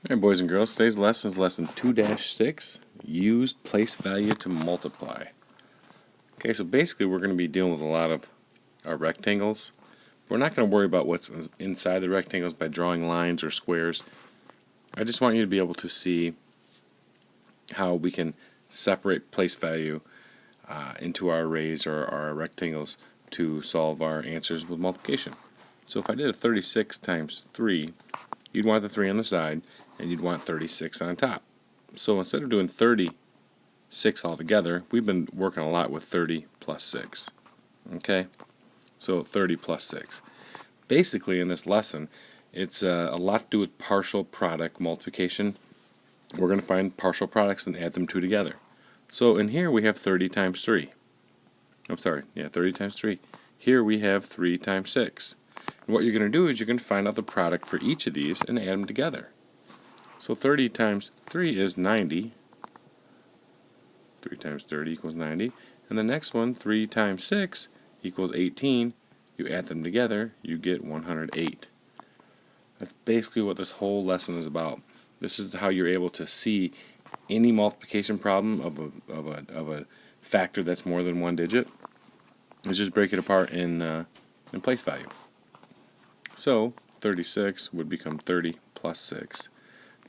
Alright, boys and girls, today's lesson is lesson 2-6, use place value to multiply. Okay, so basically we're going to be dealing with a lot of our rectangles. We're not going to worry about what's inside the rectangles by drawing lines or squares. I just want you to be able to see how we can separate place value into our arrays or our rectangles to solve our answers with multiplication. So if I did a 36 times 3, you'd want the 3 on the side, and you'd want 36 on top. So instead of doing 36 altogether, we've been working a lot with 30 plus 6. Okay? So 30 plus 6. Basically, in this lesson, it's a lot to do with partial product multiplication. We're going to find partial products and add them two together. So in here we have 30 times 3. 30 times 3. Here we have 3 times 6. And what you're going to do is you're going to find out the product for each of these and add them together. So 30 times 3 is 90. 3 times 30 equals 90. And the next one, 3 times 6 equals 18. You add them together, you get 108. That's basically what this whole lesson is about. This is how you're able to see any multiplication problem of a factor that's more than one digit. Let's just break it apart in place value. So 36 would become 30 plus 6.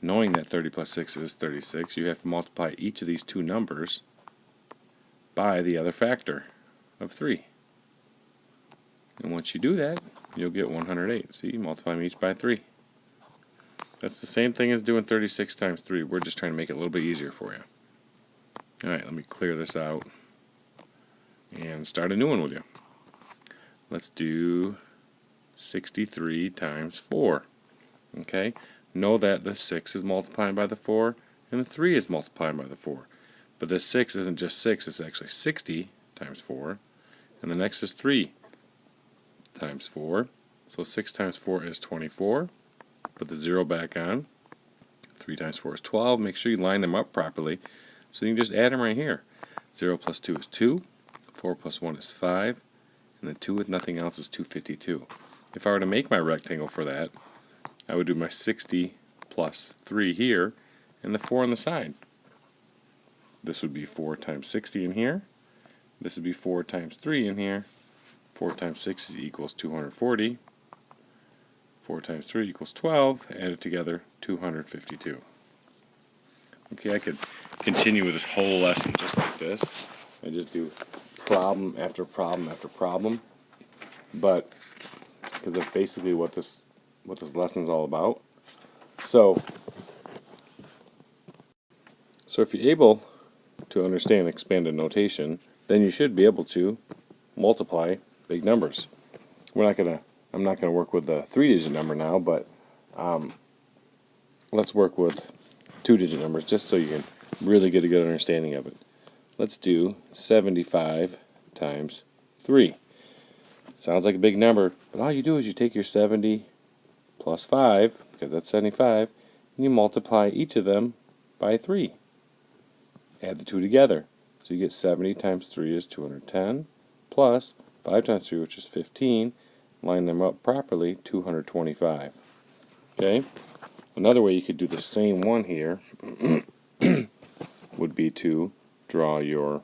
Knowing that 30 plus 6 is 36, you have to multiply each of these two numbers by the other factor of 3. And once you do that, you'll get 108. So you multiply them each by 3. That's the same thing as doing 36 times 3. We're just trying to make it a little bit easier for you. Alright, let me clear this out and start a new one with you. Let's do 63 times 4. Okay? Know that the 6 is multiplied by the 4 and the 3 is multiplied by the 4. But this 6 isn't just 6, it's actually 60 times 4. And the next is 3 times 4. So 6 times 4 is 24. Put the 0 back on. 3 times 4 is 12. Make sure you line them up properly. So you can just add them right here. 0 plus 2 is 2. 4 plus 1 is 5. And the 2 with nothing else is 252. If I were to make my rectangle for that, I would do my 60 plus 3 here, and the 4 on the side. This would be 4 times 60 in here. This would be 4 times 3 in here. 4 times 6 equals 240. 4 times 3 equals 12. Add it together, 252. Okay, I could continue with this whole lesson just like this. I just do problem after problem after problem. But, because that's basically what this lesson is all about. So if you're able to understand expanded notation, then you should be able to multiply big numbers. I'm not gonna work with the 3-digit number now, but let's work with 2-digit numbers just so you can really get a good understanding of it. Let's do 75 times 3. Sounds like a big number, but all you do is you take your 70 plus 5, because that's 75, and you multiply each of them by 3. Add the two together. So you get 70 times 3 is 210, plus 5 times 3, which is 15. Line them up properly, 225. Okay? Another way you could do the same one here would be to draw your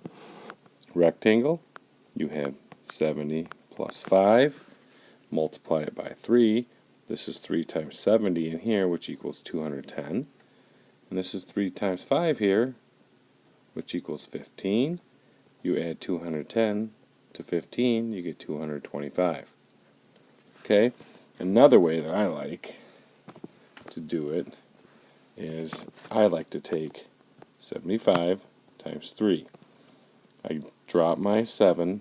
rectangle. You have 70 plus 5, multiply it by 3. This is 3 times 70 in here, which equals 210. And this is 3 times 5 here, which equals 15. You add 210 to 15, you get 225. Okay? Another way that I like to do it is I like to take 75 times 3. I drop my 7,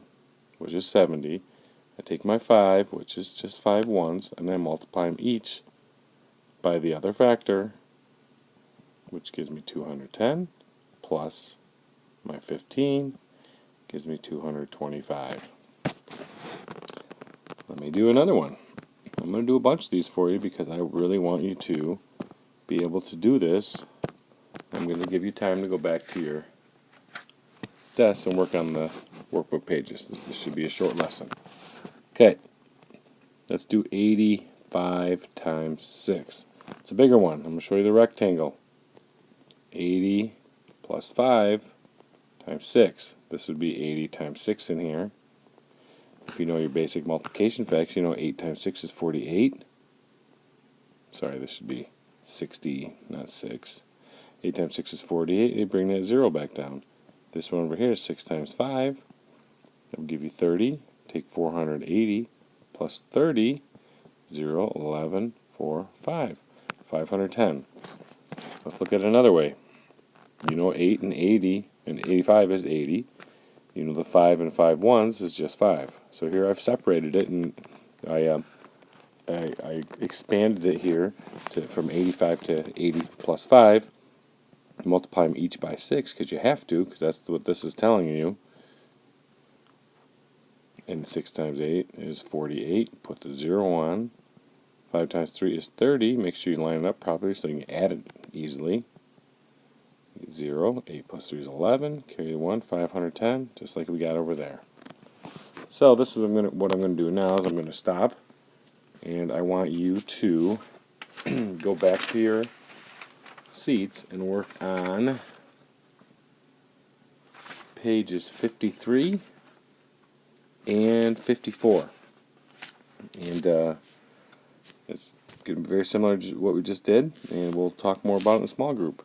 which is 70. I take my 5, which is just 5 ones, and I multiply them each by the other factor, which gives me 210, plus my 15 gives me 225. Let me do another one. I'm going to do a bunch of these for you because I really want you to be able to do this. I'm going to give you time to go back to your desk and work on the workbook pages. This should be a short lesson. Okay, let's do 85 times 6. It's a bigger one. I'm going to show you the rectangle. 80 plus 5 times 6. This would be 80 times 6 in here. If you know your basic multiplication facts, you know 8 times 6 is 48. Sorry, this should be 60, not 6. 8 times 6 is 48. They bring that 0 back down. This one over here is 6 times 5. That will give you 30. Take 480 plus 30. 0, 11, 4, 5. 510. Let's look at it another way. You know 8 and 80 and 85 is 80. You know the 5 and 5 ones is just 5. So here I've separated it, and I expanded it here from 85 to 80 plus 5. Multiply them each by 6 because you have to, because that's what this is telling you. And 6 times 8 is 48. Put the 0 on. 5 times 3 is 30. Make sure you line it up properly so you can add it easily. 0. 8 plus 3 is 11. Carry the 1. 510. Just like we got over there. So this is what I'm going to do now is I'm going to stop. And I want you to go back to your seats and work on pages 53 and 54. And it's going to be very similar to what we just did, and we'll talk more about it in a small group.